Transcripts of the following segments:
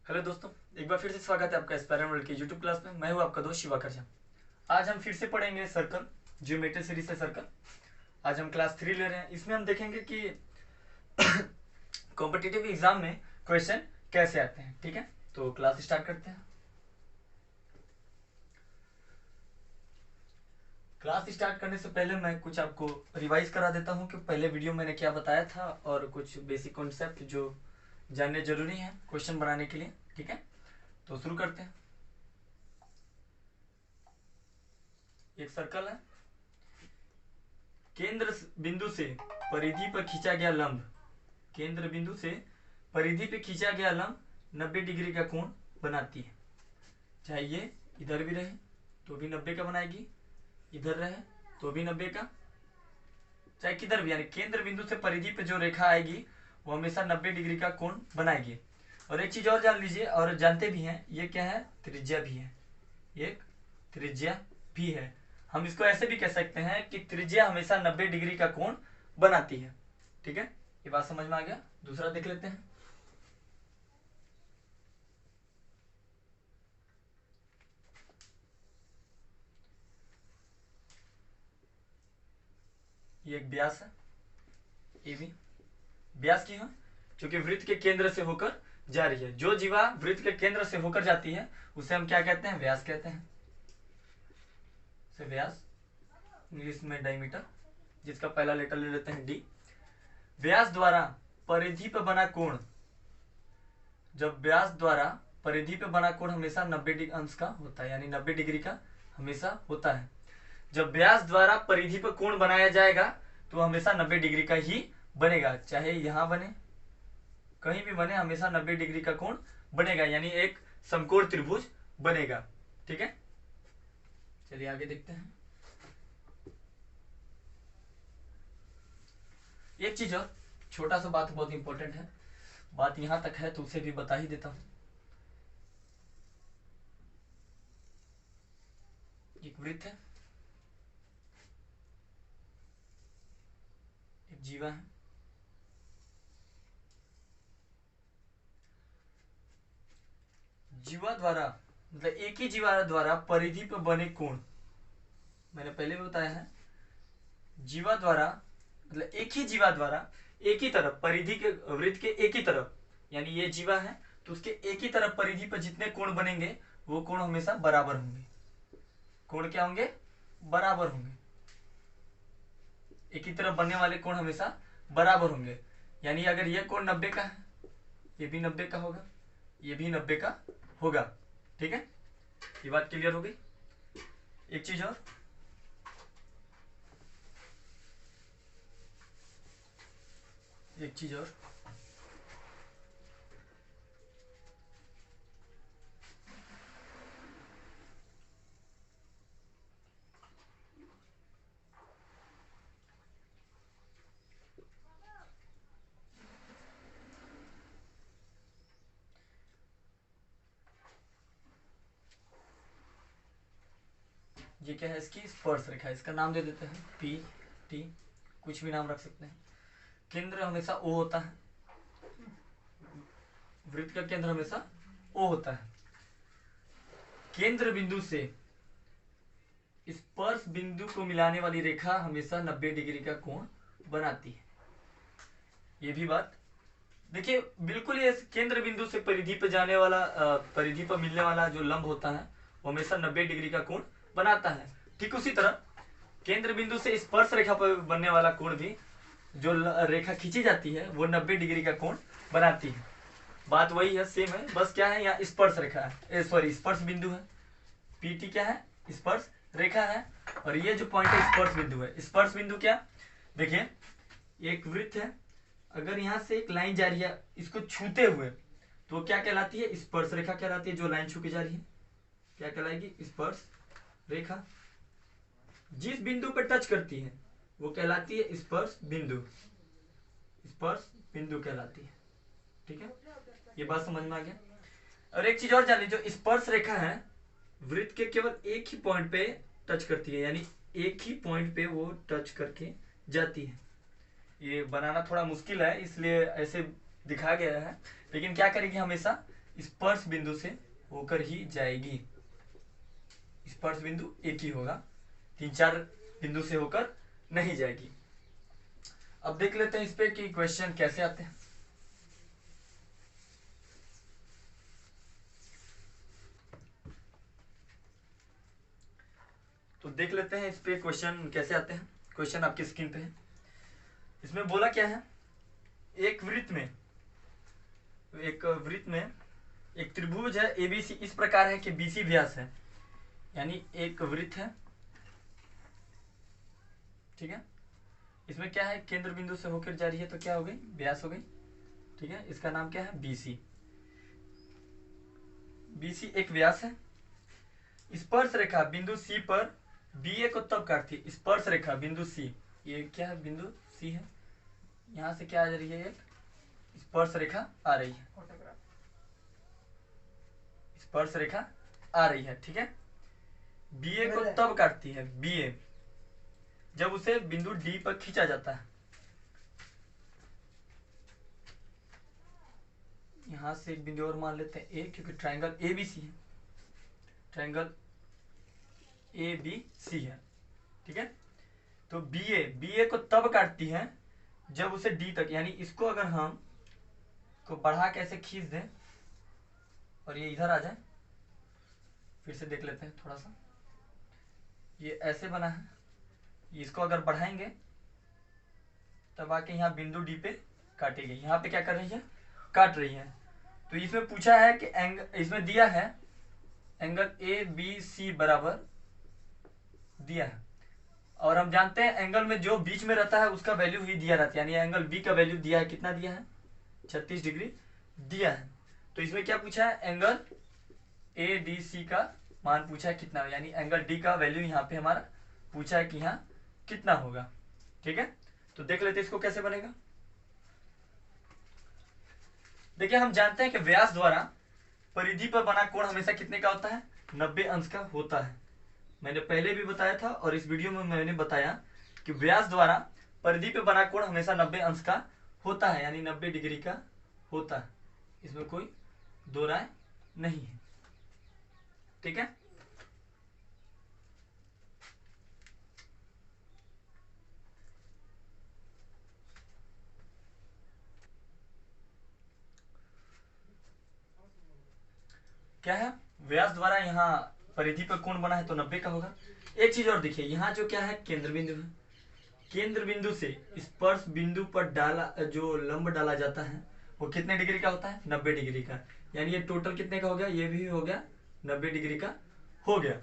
Hello दोस्तों, एक बार फिर से स्वागत है आपका स्पाइरल वर्ल्ड की यूट्यूब क्लास में। मैं हूं आपका दोस्त शिवा करजा। आज हम फिर से पढ़ेंगे सर्कल, ज्योमेट्री सीरीज से सर्कल। आज हम क्लास 3 ले रहे हैं। इसमें हम देखेंगे कि कॉम्पिटिटिव एग्जाम में क्वेश्चन कैसे आते हैं। ठीक है, तो क्लास स्टार्ट करते हैं। क्लास स्टार्ट करने से पहले मैं कुछ आपको रिवाइज करा देता हूं कि पहले वीडियो मैंने क्या बताया था और कुछ बेसिक कॉन्सेप्ट जो जानने जरूरी है क्वेश्चन बनाने के लिए। ठीक है, तो शुरू करते हैं। एक सर्कल है, केंद्र बिंदु से परिधि पर खींचा गया लंब, केंद्र बिंदु से परिधि पे खींचा गया लंब 90 डिग्री का कोण बनाती है। चाहे ये इधर भी रहे तो भी 90 का बनाएगी, इधर रहे तो भी 90 का, चाहे किधर भी, यानी केंद्र बिंदु से परिधि पे जो रेखा आएगी वो हमेशा 90 डिग्री का कोण बनाएगी। और एक चीज और जान लीजिए और जानते भी हैं, ये क्या है, त्रिज्या भी है, एक त्रिज्या भी है। हम इसको ऐसे भी कह सकते हैं कि त्रिज्या हमेशा 90 डिग्री का कोण बनाती है। ठीक है, ये बात समझ में आ गया। दूसरा देख लेते हैं। ये एक व्यास है, ये भी व्यास की है, क्योंकि वृत्त के केंद्र से होकर जा रही है। जो जीवा वृत्त के केंद्र से होकर जाती है उसे हम क्या कहते हैं, व्यास कहते हैं। से व्यास, इंग्लिश में डायमीटर, जिसका पहला लेटर ले लेते हैं डी। व्यास द्वारा परिधि पर बना कोण, जब व्यास द्वारा परिधि पे बना कोण हमेशा 90 अंश का होता है, यानी 90 डिग्री का हमेशा होता है। जब व्यास द्वारा परिधि पर कोण बनाया जाएगा तो हमेशा 90 डिग्री का ही बनेगा, चाहे यहां बने कहीं भी बने, हमेशा 90 डिग्री का कोण बनेगा, यानी एक समकोण त्रिभुज बनेगा। ठीक है, चलिए आगे देखते हैं। एक चीज और छोटा सा बात बहुत इंपॉर्टेंट है, बात यहां तक है तो उसे भी बता ही देता हूं। एक वृत्त है, एक जीवा है, जीवा द्वारा मतलब एक ही जीवा द्वारा परिधि पर बने कोण, मैंने पहले भी बताया है, जीवा द्वारा मतलब एक ही जीवा द्वारा एक ही तरफ परिधि के वृत्त के एक ही तरफ, यानी ये जीवा है तो उसके एक ही तरफ परिधि पर जितने कोण बनेंगे वो कोण हमेशा बराबर होंगे। कोण क्या होंगे, बराबर होंगे। एक ही तरफ बनने वाले कोण हमेशा बराबर होंगे, यानी अगर ये कोण 90 का है, ये भी 90 का होगा, ये भी 90 का होगा। ठीक है, ये बात क्लियर हो गई। एक चीज और, एक चीज और, ये क्या है, इसकी स्पर्श रेखा, इसका नाम दे देते हैं पी टी, कुछ भी नाम रख सकते हैं। केंद्र हमेशा ओ होता है, वृत्त का केंद्र हमेशा ओ होता है। केंद्र बिंदु से स्पर्श बिंदु को मिलाने वाली रेखा हमेशा 90 डिग्री का कोण बनाती है। ये भी बात देखिए, बिल्कुल ये केंद्र बिंदु से परिधि पर जाने वाला परिधि पर मिलने वाला जो लंब होता है वो हमेशा 90 डिग्री का कोण बनाता है। ठीक उसी तरह केंद्र बिंदु से स्पर्श रेखा पर बनने वाला कोण भी, जो रेखा खींची जाती है वो 90 डिग्री का कोण बनाती है। बात वही है, सेम है, बस क्या है, यहाँ स्पर्श रेखा है, सॉरी स्पर्श बिंदु है, पीटी क्या है, स्पर्श रेखा है, और ये जो पॉइंट है स्पर्श बिंदु है। स्पर्श बिंदु क्या, देखिए एक वृत्त है, अगर यहां से एक लाइन जा रही है इसको छूते हुए तो क्या कहलाती है, स्पर्श रेखा कहलाती है। जो लाइन छू के जा रही है क्या कहलाएगी, स्पर्श रेखा। जिस बिंदु पर टच करती है वो कहलाती है स्पर्श बिंदु, स्पर्श बिंदु कहलाती है। ठीक है, ये बात समझ में आ गया। और एक चीज और जान लीजिए, जो स्पर्श रेखा है वृत्त के केवल एक ही पॉइंट पे टच करती है, यानी एक ही पॉइंट पे वो टच करके जाती है। ये बनाना थोड़ा मुश्किल है इसलिए ऐसे दिखा गया है, लेकिन क्या करेगी, हमेशा स्पर्श बिंदु से होकर ही जाएगी। स्पर्श बिंदु एक ही होगा, 3-4 बिंदु से होकर नहीं जाएगी। अब देख लेते हैं इस पे कि क्वेश्चन कैसे आते हैं। तो देख लेते हैं इस पे क्वेश्चन कैसे आते हैं। क्वेश्चन आपकी स्क्रीन पे है। इसमें बोला क्या है, एक वृत्त में एक त्रिभुज है एबीसी इस प्रकार है कि बीसी व्यास है। यानी एक वृत्त है, ठीक है, इसमें क्या है, केंद्र बिंदु से होकर जा रही है तो क्या हो गई, व्यास हो गई, ठीक है। इसका नाम क्या है, बीसी। बीसी एक व्यास है। स्पर्श रेखा बिंदु सी पर बीए को तब काटती है। स्पर्श रेखा बिंदु सी, ये क्या है, बिंदु सी है, यहां से क्या आ रही है, एक स्पर्श रेखा आ रही है, स्पर्श रेखा आ रही है, ठीक है। बीए को तब काटती है, बीए जब उसे बिंदु डी पर खींचा जाता है। यहां से एक बिंदु और मान लेते हैं ए, क्योंकि ट्रायंगल एबीसी है, ट्रायंगल एबीसी है, ठीक है। तो बीए को तब काटती है जब उसे डी तक, यानी इसको अगर हम को बढ़ा के ऐसे खींच दें और ये इधर आ जाए, फिर से देख लेते हैं थोड़ा सा, ये ऐसे बना है, इसको अगर बढ़ाएंगे तब आके यहाँ बिंदु डी पे काटेगी। यहाँ पे क्या कर रही है, काट रही है। तो इसमें पूछा है कि इसमें दिया है एंगल ए बी सी बराबर दिया है, और हम जानते हैं एंगल में जो बीच में रहता है उसका वैल्यू ही दिया रहता है। यानी एंगल बी का वैल्यू दिया है, कितना दिया है, 36 डिग्री दिया है। तो इसमें क्या पूछा है, एंगल ए डी सी का मान पूछा है कितना, यानी एंगल डी का वैल्यू यहाँ पे हमारा पूछा है कि यहाँ कितना होगा, ठीक है। तो देख लेते हैं इसको कैसे बनेगा। देखिए हम जानते हैं कि व्यास द्वारा परिधि पर बना कोण हमेशा कितने का होता है, 90 अंश का होता है। मैंने पहले भी बताया था और इस वीडियो में मैंने बताया कि व्यास द्वारा परिधि पर बना कोण हमेशा 90 अंश का होता है, यानी 90 डिग्री का होता है, इसमें कोई दो राय नहीं है, ठीक है। क्या है, व्यास द्वारा यहाँ परिधि पर कोण बना है तो 90 का होगा। एक चीज और देखिए, यहाँ जो क्या है, केंद्र बिंदु है, केंद्र बिंदु से स्पर्श बिंदु पर डाला जो लंब डाला जाता है वो कितने डिग्री का होता है, 90 डिग्री का। यानी ये टोटल कितने का हो गया, ये भी हो गया 90 डिग्री का हो गया,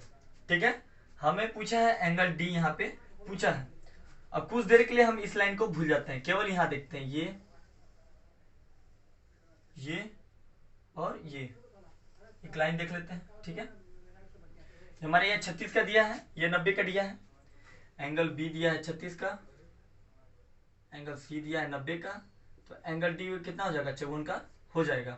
ठीक है। हमें पूछा है एंगल डी, यहाँ पे पूछा है। अब कुछ देर के लिए हम इस लाइन को भूल जाते हैं, केवल यहाँ देखते हैं, ये और ये एक लाइन देख लेते हैं, ठीक है। हमारे यहाँ 36 का दिया है, ये 90 का दिया है, एंगल बी दिया है 36 का, एंगल सी दिया है 90 का, तो एंगल डी कितना हो जाएगा, 54 का हो जाएगा।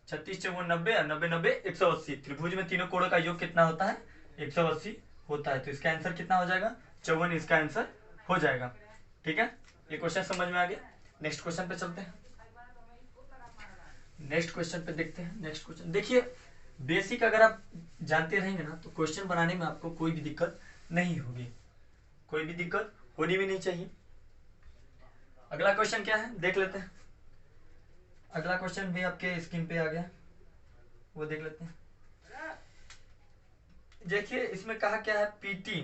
36 54 90 और 90 90 180। त्रिभुज में तीनों कोणों का योग कितना होता है, 180 होता है। तो इसका आंसर कितना हो जाएगा, 54 इसका आंसर हो जाएगा, ठीक है। ये क्वेश्चन समझ में आ गया। नेक्स्ट क्वेश्चन पे चलते हैं। नेक्स्ट क्वेश्चन पे देखते हैं। नेक्स्ट क्वेश्चन देखिए, बेसिक अगर आप जानते रहेंगे ना तो क्वेश्चन बनाने में आपको कोई भी दिक्कत नहीं होगी, कोई भी दिक्कत होनी भी नहीं चाहिए। अगला क्वेश्चन क्या है देख लेते हैं। अगला क्वेश्चन भी आपके स्क्रीन पे आ गया, वो देख लेते हैं। देखिए इसमें कहा क्या है, पीटी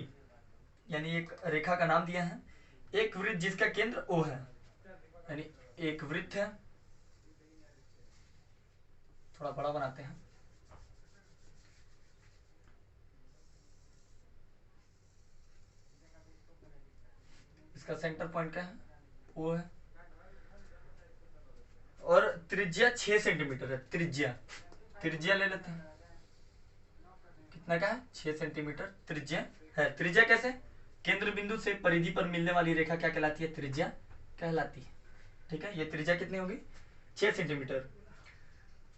यानी एक रेखा का नाम दिया है, एक वृत्त जिसका केंद्र ओ है, यानी एक वृत्त है, थोड़ा बड़ा बनाते हैं, इसका सेंटर पॉइंट क्या है, ओ है, और त्रिज्या 6 सेंटीमीटर है। त्रिज्या ले लेते हैं, कितना का है, 6 सेंटीमीटर त्रिज्या है। त्रिज्या कैसे, केंद्र बिंदु से परिधि पर मिलने वाली रेखा क्या कहलाती है, त्रिज्या कहलाती है, ठीक है। ये त्रिज्या कितनी होगी, 6 सेंटीमीटर।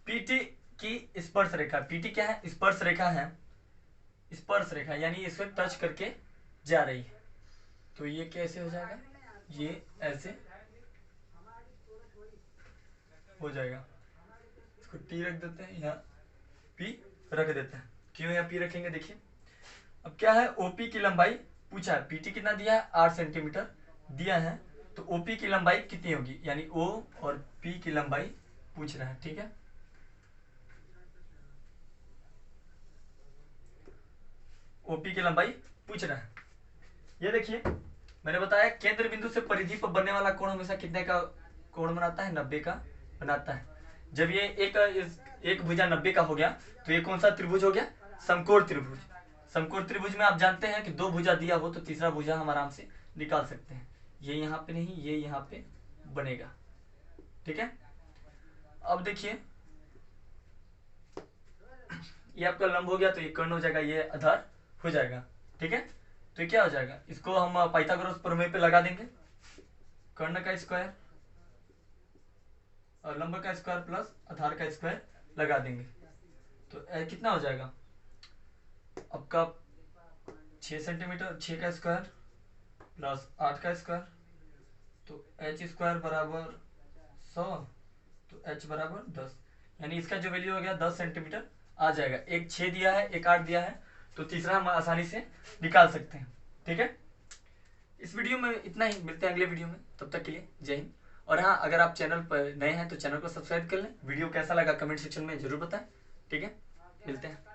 पीटी की स्पर्श रेखा, पीटी क्या है, स्पर्श रेखा है, स्पर्श रेखा यानी इसको टच करके जा रही है, तो ये कैसे हो जाएगा, ये ऐसे हो जाएगा। इसको टी रख देते हैं, यहाँ पी रख देते हैं। क्यों यहाँ पी रखेंगे, देखिए अब क्या है, ओपी की लंबाई पूछा है, पीटी कितना दिया है 8 सेंटीमीटर दिया है, तो ओपी की लंबाई कितनी होगी, यानी ओ और पी की लंबाई पूछ रहा है, ठीक है। ओपी की लंबाई पूछ रहा है। ये देखिए मैंने बताया केंद्र बिंदु से परिधि पर बनने वाला कोण हमेशा कितने का कोण बनाता है, 90 का बनाता है। जब ये एक भुजा 90 का हो गया तो ये कौन सा त्रिभुज हो गया, समकोण त्रिभुज। समकोण त्रिभुज में आप जानते हैं कि 2 भुजा दिया हो तो तीसरा भुजा हम आराम से निकाल सकते हैं। ये यहाँ पे नहीं, ये यहाँ पे बनेगा, ठीक है। अब देखिए ये आपका लंब हो गया तो ये कर्ण हो जाएगा, ये आधार हो जाएगा, ठीक है। तो ये क्या हो जाएगा, इसको हम पाइथागोरस प्रमेय पे लगा देंगे, कर्ण का स्क्वायर और लंब का स्क्वायर प्लस आधार का स्क्वायर लगा देंगे, तो कितना हो जाएगा आपका 6 सेंटीमीटर, 6 का स्क्वायर प्लस 8 का स्क्वायर, तो एच स्क्वायर बराबर 100, तो एच बराबर 10, यानी इसका जो वैल्यू हो गया 10 सेंटीमीटर आ जाएगा। एक 6 दिया है, एक 8 दिया है, तो तीसरा हम आसानी से निकाल सकते हैं, ठीक है। इस वीडियो में इतना ही, मिलते हैं अगले वीडियो में, तब तक के लिए जय हिंद। और हाँ, अगर आप चैनल पर नए हैं तो चैनल को सब्सक्राइब कर लें। वीडियो कैसा लगा कमेंट सेक्शन में जरूर बताएं, ठीक है। मिलते हैं।